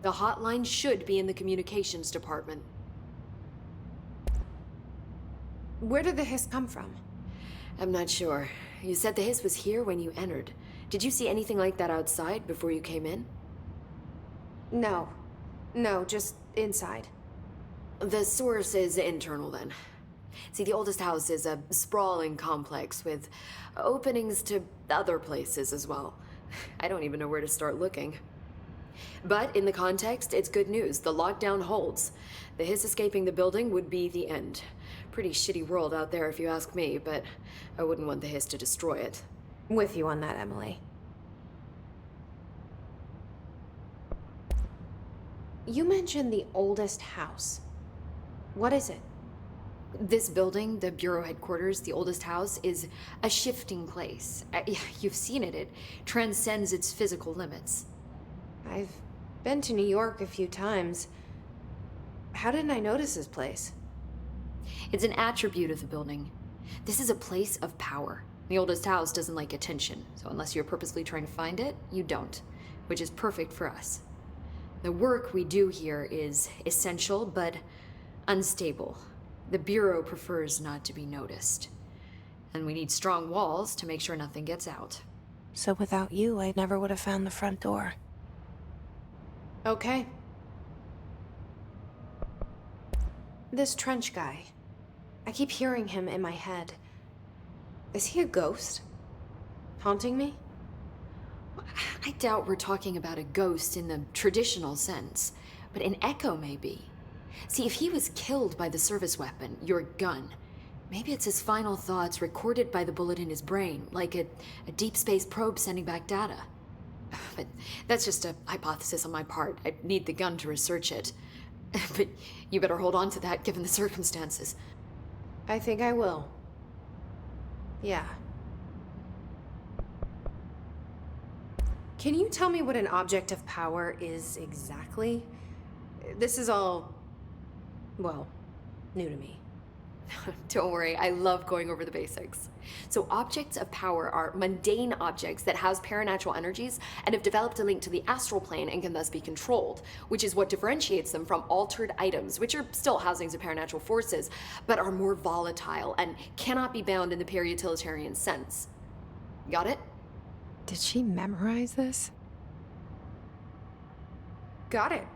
The hotline should be in the communications department. Where did the hiss come from? I'm not sure. You said the hiss was here when you entered. Did you see anything like that outside before you came in? No. No, just inside. The source is internal, then. See, the oldest house is a sprawling complex with openings to other places as well. I don't even know where to start looking. But in the context, it's good news. The lockdown holds. The hiss escaping the building would be the end. Pretty shitty world out there if you ask me, but I wouldn't want the hiss to destroy it. With you on that, Emily. You mentioned the oldest house. What is it? This building, the Bureau headquarters, the oldest house, is a shifting place. You've seen it. It transcends its physical limits. I've been to New York a few times. How didn't I notice this place? It's an attribute of the building. This is a place of power. The oldest house doesn't like attention, so unless you're purposely trying to find it, you don't, which is perfect for us. The work we do here is essential, but unstable. The Bureau prefers not to be noticed. And we need strong walls to make sure nothing gets out. So without you, I never would have found the front door. Okay. This Trench guy. I keep hearing him in my head. Is he a ghost? Haunting me? I doubt we're talking about a ghost in the traditional sense, but an echo maybe. See, if he was killed by the service weapon, your gun, maybe it's his final thoughts recorded by the bullet in his brain, like a deep space probe sending back data. But that's just a hypothesis on my part. I need the gun to research it. But you better hold on to that given the circumstances. I think I will. Yeah. Can you tell me what an object of power is exactly? This is all, well, new to me. Don't worry, I love going over the basics. So objects of power are mundane objects that house paranatural energies and have developed a link to the astral plane and can thus be controlled, which is what differentiates them from altered items, which are still housings of paranatural forces, but are more volatile and cannot be bound in the peri-utilitarian sense. Got it? Did she memorize this? Got it.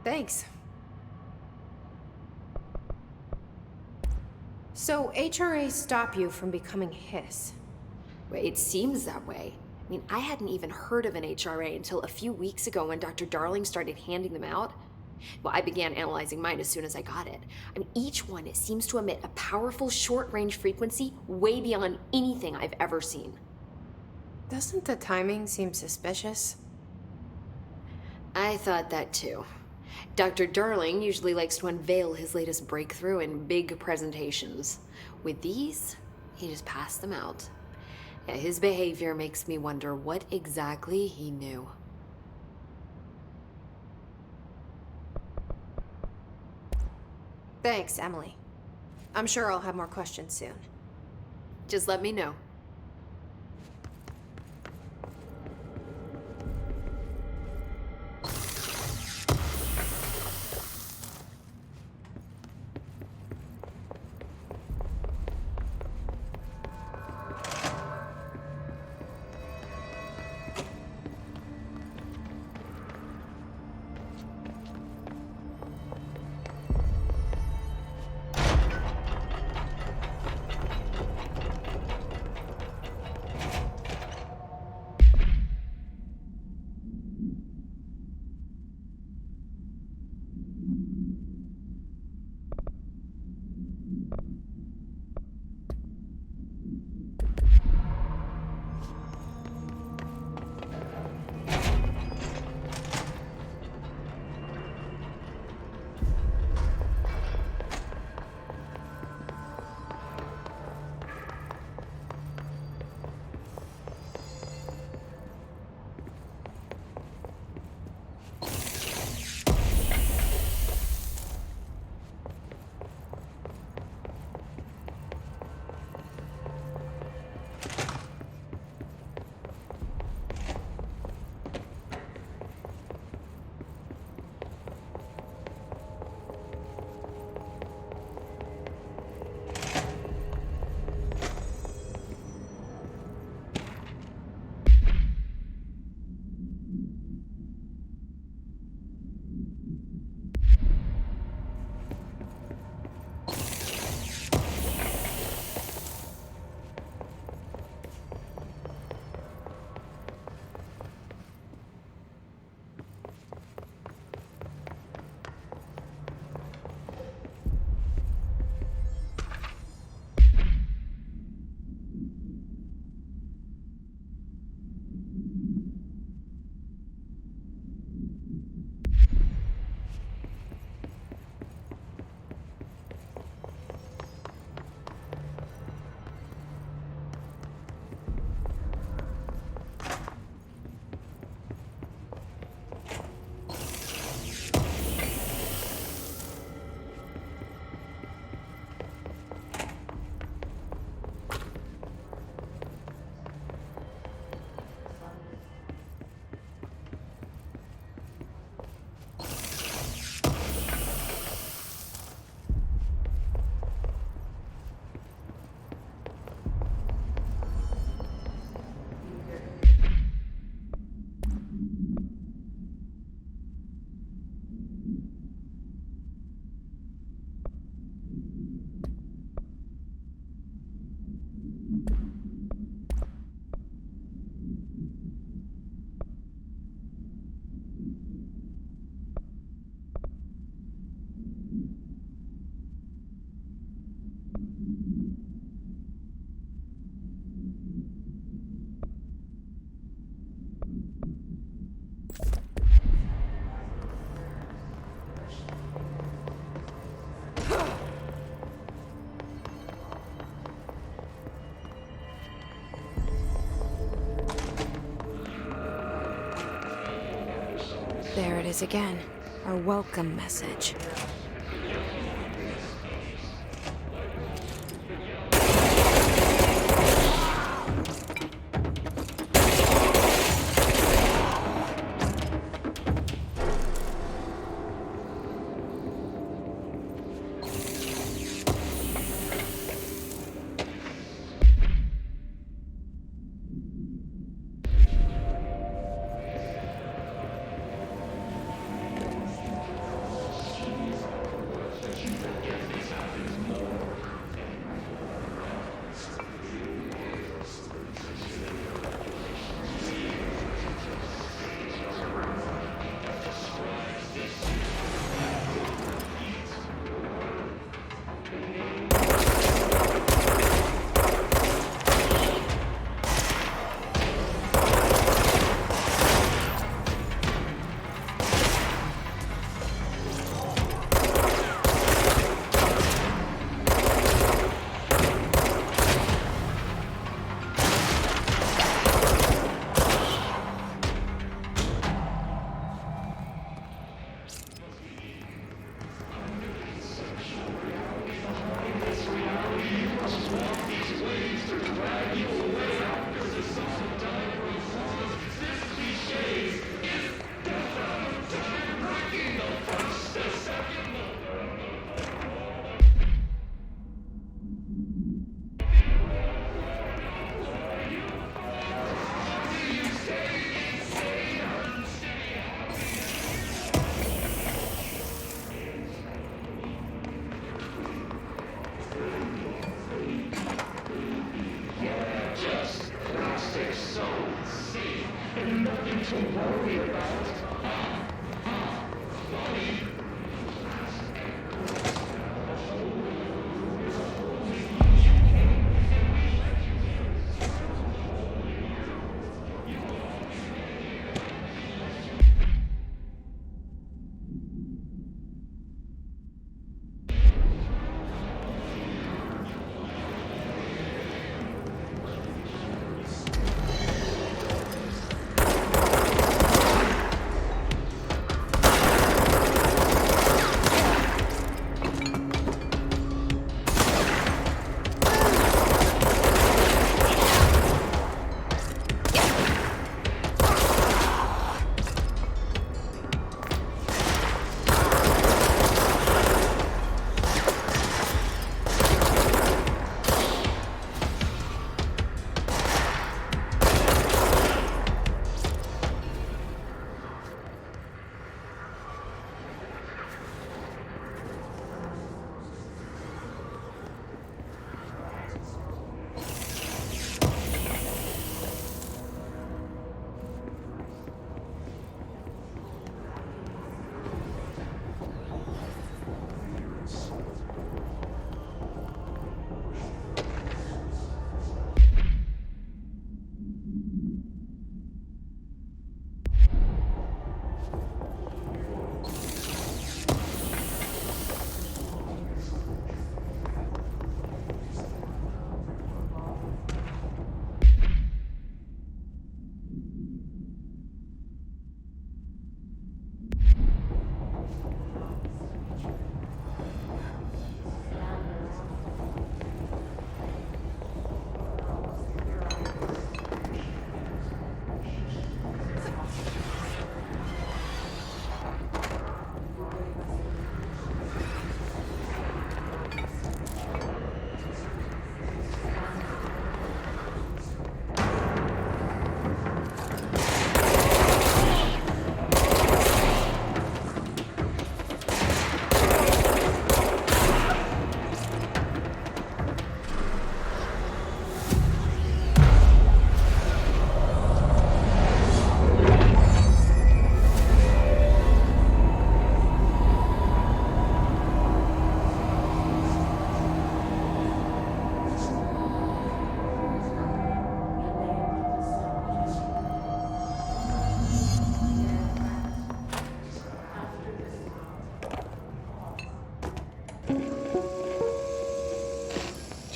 Thanks. So, HRA stop you from becoming Hiss? Well, it seems that way. I mean, I hadn't even heard of an HRA until a few weeks ago when Dr. Darling started handing them out. Well, I began analyzing mine as soon as I got it. I mean, each one, it seems to emit a powerful short-range frequency way beyond anything I've ever seen. Doesn't the timing seem suspicious? I thought that too. Dr. Darling usually likes to unveil his latest breakthrough in big presentations. With these, he just passed them out. Yeah, his behavior makes me wonder what exactly he knew. Thanks, Emily. I'm sure I'll have more questions soon. Just let me know. There it is again. Our welcome message.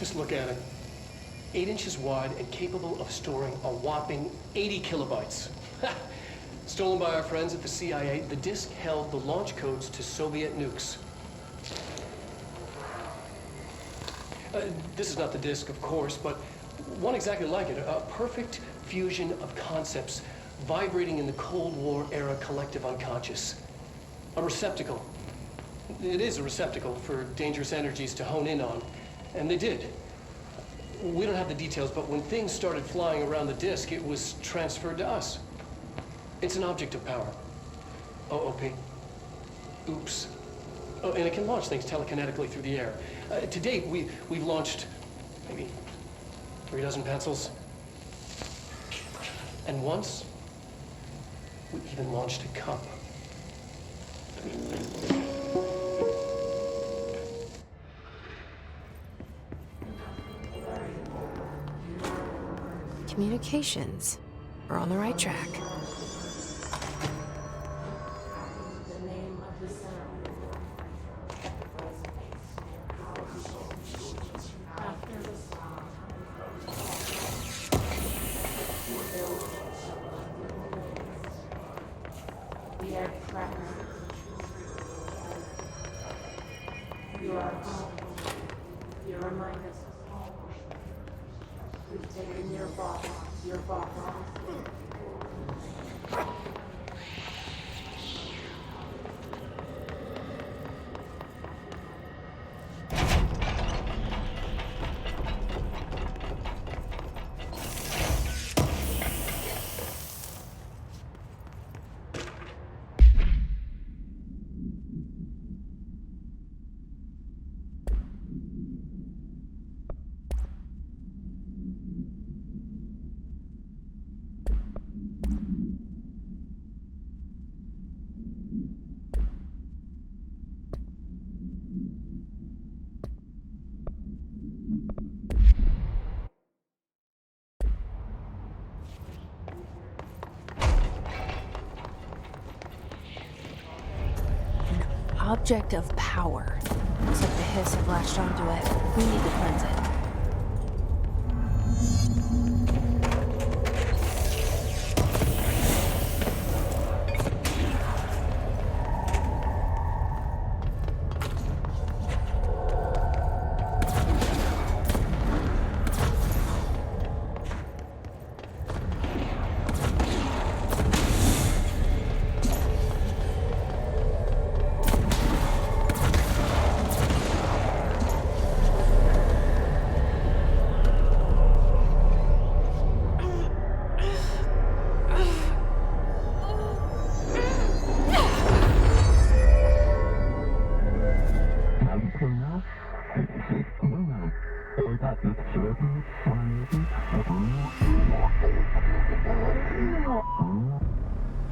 Just look at it. 8 inches wide and capable of storing a whopping 80 kilobytes. Stolen by our friends at the CIA, the disk held the launch codes to Soviet nukes. This is not the disk, of course, but one exactly like it. A perfect fusion of concepts vibrating in the Cold War era collective unconscious. A receptacle. It is a receptacle for dangerous energies to hone in on. And they did. We don't have the details, but when things started flying around the disk, it was transferred to us. It's an object of power. OOP. Oops. Oh, and it can launch things telekinetically through the air. To date, we've launched maybe 3 dozen pencils. And once, we even launched a cup. Communications. We're on the right track. Object of power. Looks like the hiss have latched onto it. We need to cleanse it.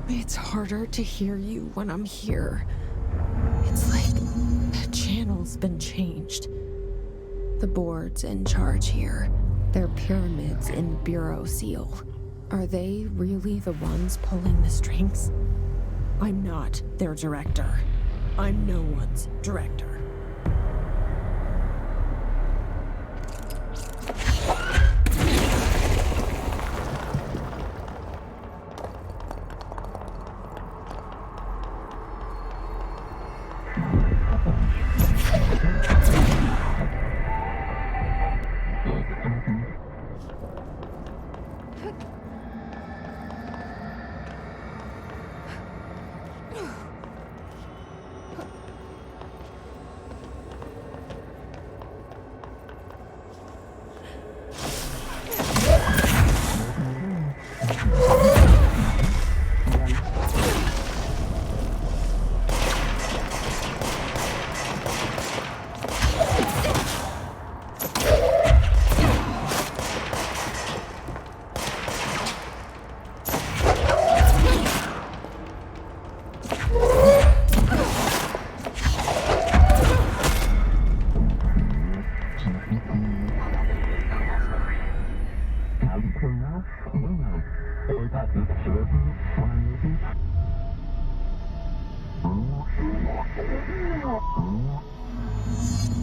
It's harder to hear you when I'm here. It's like the channel's been changed. The board's in charge here. They're pyramids in Bureau Seal. Are they really the ones pulling the strings? I'm not their director. I'm no one's director.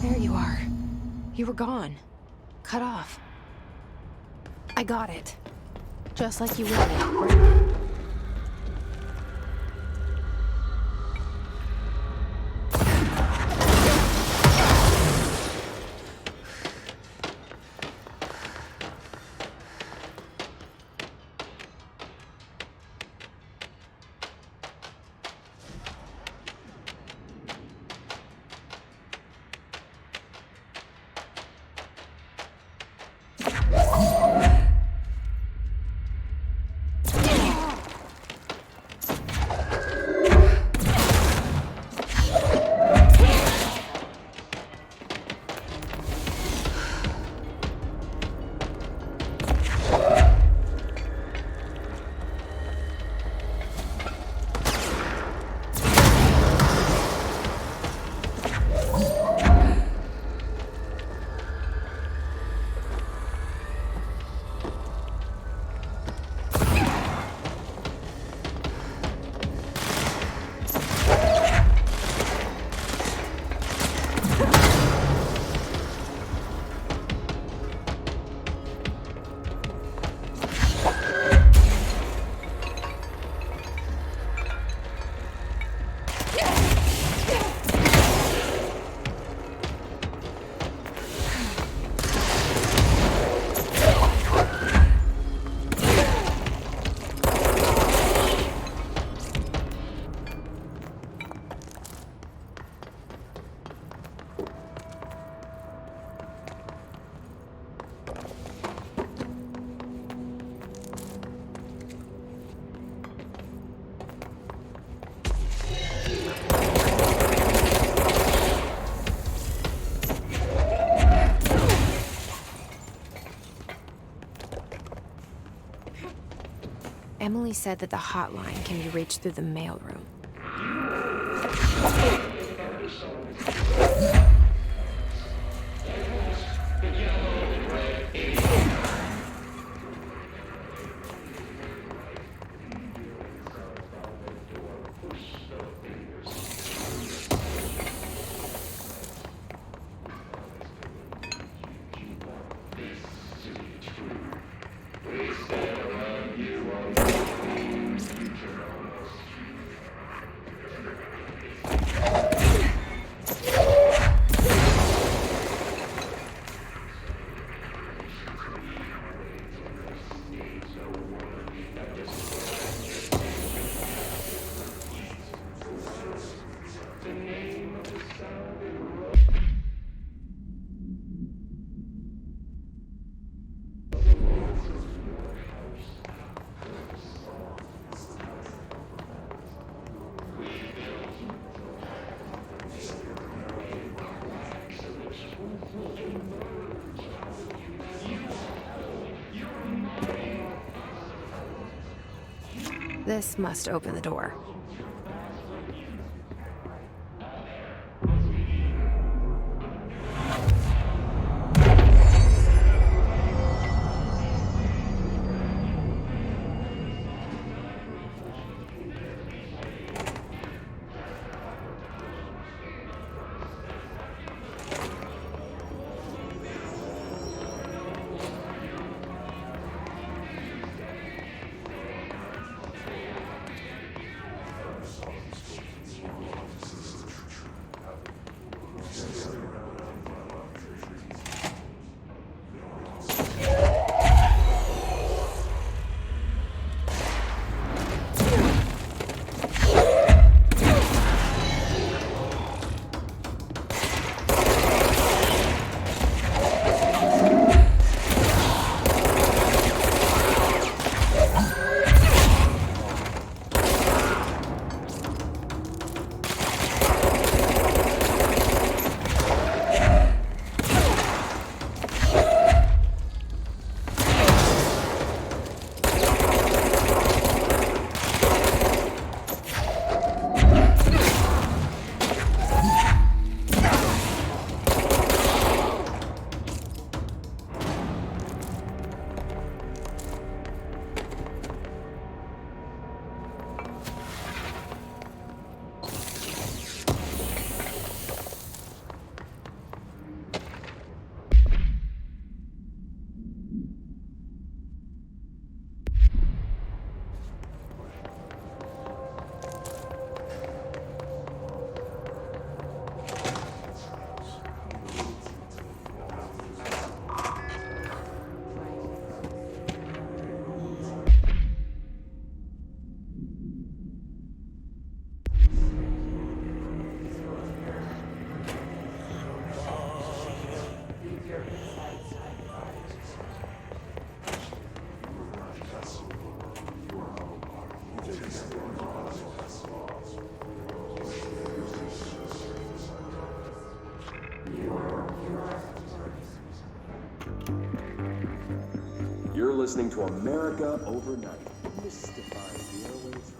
There you are. You were gone. Cut off. I got it. Just like you wanted. Emily said that the hotline can be reached through the mailroom. This must open the door. You're listening to America Overnight. Mystifying the airwaves.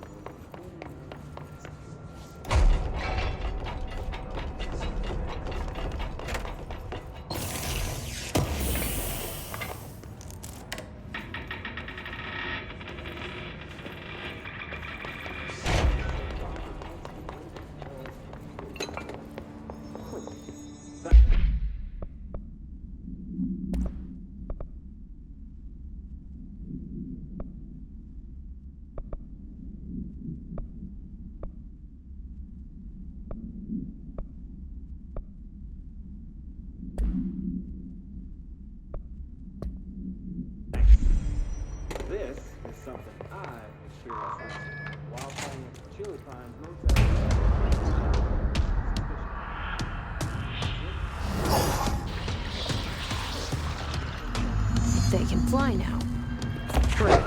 This is something I experienced while playing at the Chili Pines Motel. They can fly now. Great.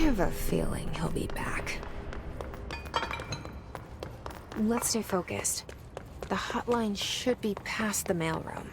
have a feeling he'll be back. Let's stay focused. The hotline should be past the mailroom.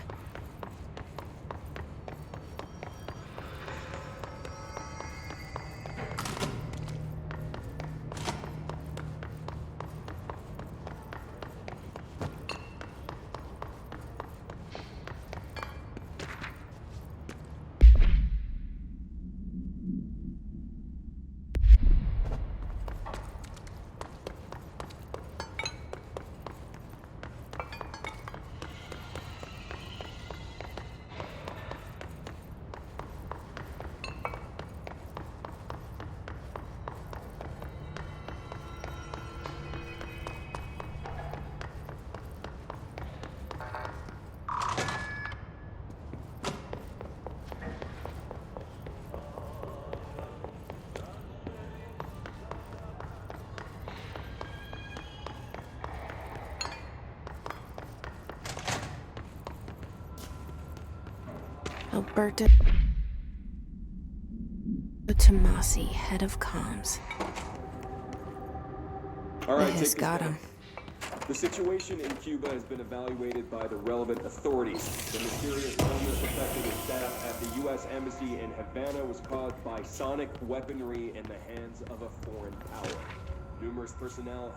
Alberto Tomasi, head of comms. All right, Has got him. The situation in Cuba has been evaluated by the relevant authorities. The mysterious illness affecting the staff at the U.S. Embassy in Havana was caused by sonic weaponry in the hands of a foreign power. Numerous personnel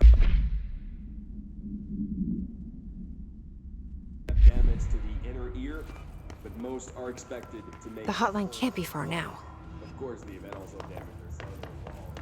have damage to the inner ear, but most are expected to make... The hotline can't be far now. Of course, the event also damaged their cellular wall.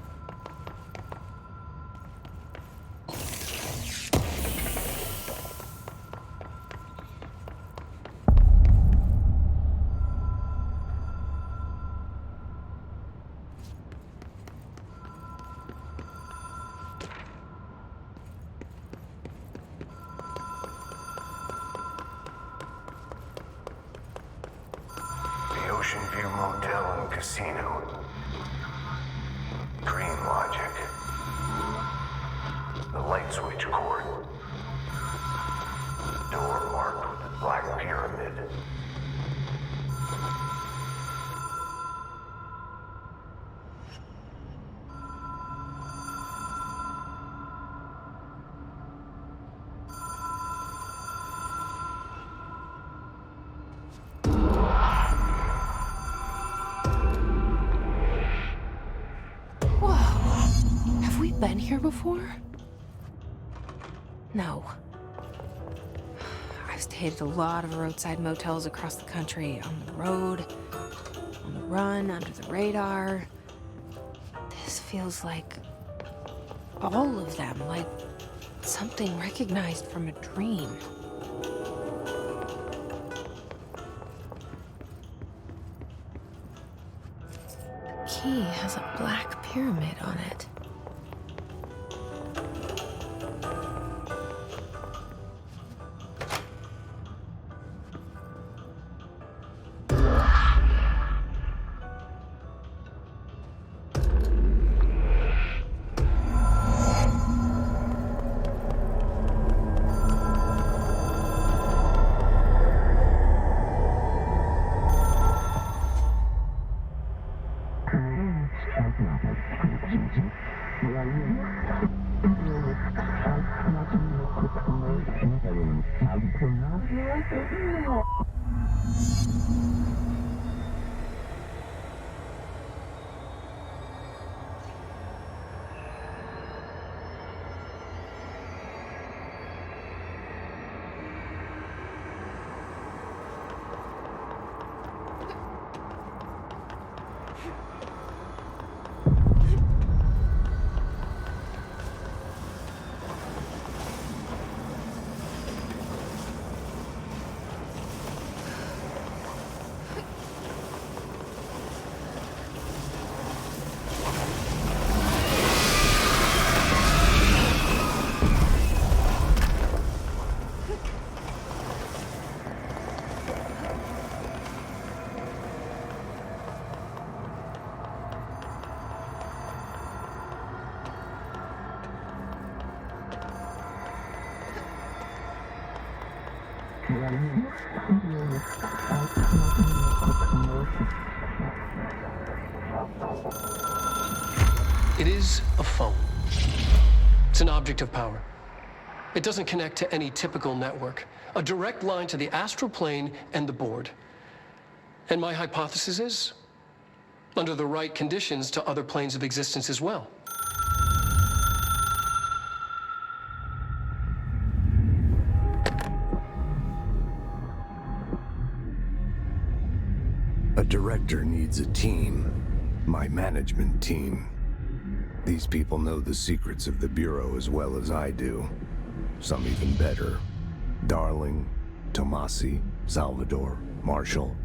The Ocean View Motel and Casino. Dream logic. The light switch cord. Door marked with the Black Pyramid. Whoa! Have we been here before? No. I've stayed at a lot of roadside motels across the country, on the road, on the run, under the radar. This feels like all of them, like something recognized from a dream. The key has a black pyramid on it. It is a phone. It's an object of power. It doesn't connect to any typical network. A direct line to the astral plane and the board. And my hypothesis is, under the right conditions, to other planes of existence as well. A director needs a team. My management team. These people know the secrets of the Bureau as well as I do. Some even better. Darling, Tomasi, Salvador, Marshall.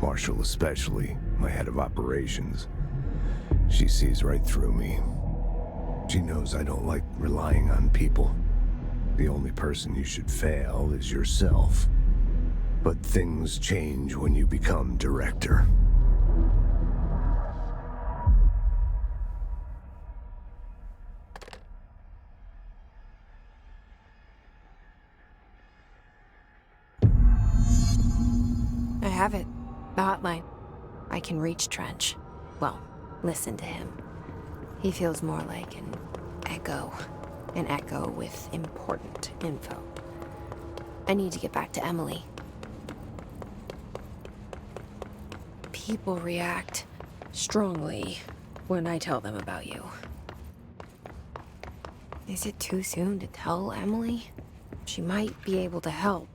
Marshall especially, my head of operations. She sees right through me. She knows I don't like relying on people. The only person you should fail is yourself. But things change when you become director. I have it. The hotline. I can reach Trench. Well, listen to him. He feels more like an echo. An echo with important info. I need to get back to Emily. People react strongly when I tell them about you. Is it too soon to tell Emily? She might be able to help.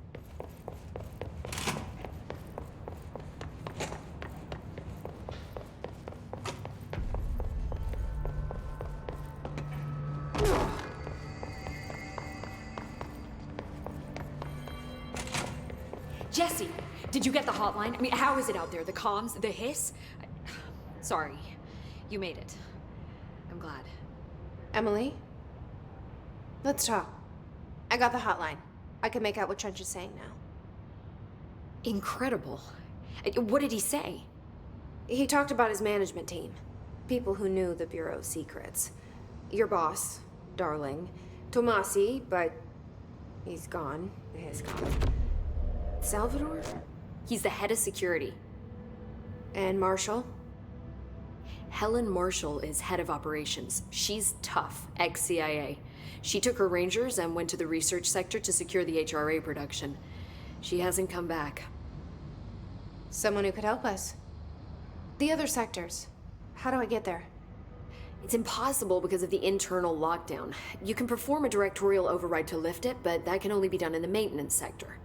Jesse, did you get the hotline? I mean, how is it out there? The comms? The hiss? Sorry. You made it. I'm glad. Emily? Let's talk. I got the hotline. I can make out what Trench is saying now. Incredible. What did he say? He talked about his management team. People who knew the Bureau's secrets. Your boss, Darling. Tomasi, but he's gone. He's gone. Salvador? He's the head of security. And Marshall? Helen Marshall is head of operations. She's tough, ex-CIA. She took her Rangers and went to the research sector to secure the HRA production. She hasn't come back. Someone who could help us. The other sectors. How do I get there? It's impossible because of the internal lockdown. You can perform a directorial override to lift it, but that can only be done in the maintenance sector.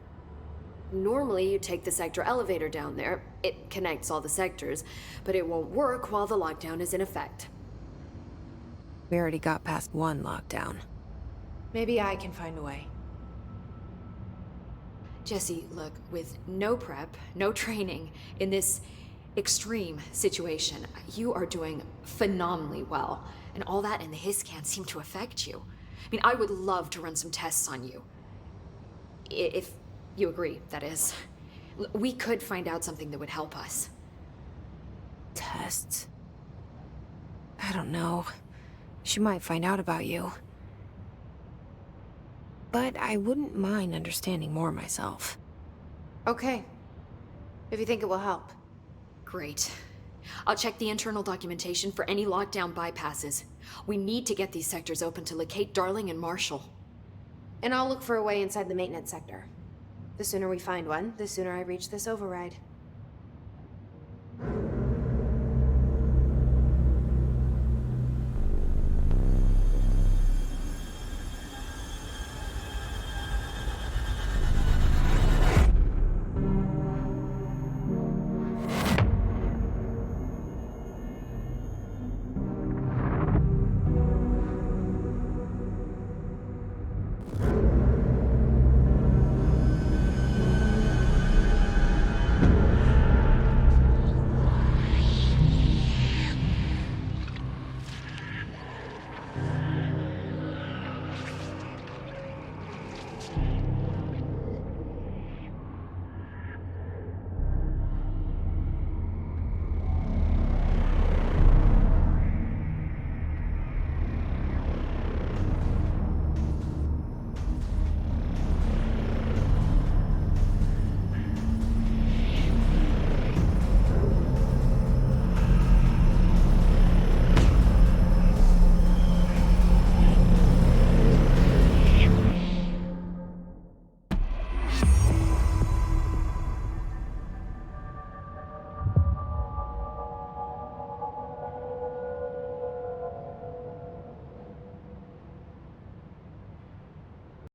Normally, you take the sector elevator down there. It connects all the sectors, but it won't work while the lockdown is in effect. We already got past one lockdown. Maybe I can find a way. Jesse, look, with no prep, no training, in this extreme situation, you are doing phenomenally well. And all that and the hiss can't seem to affect you. I mean, I would love to run some tests on you. If you agree, that is. We could find out something that would help us. Tests? I don't know. She might find out about you. But I wouldn't mind understanding more myself. Okay. If you think it will help. Great. I'll check the internal documentation for any lockdown bypasses. We need to get these sectors open to locate Darling and Marshall. And I'll look for a way inside the maintenance sector. The sooner we find one, the sooner I reach this override.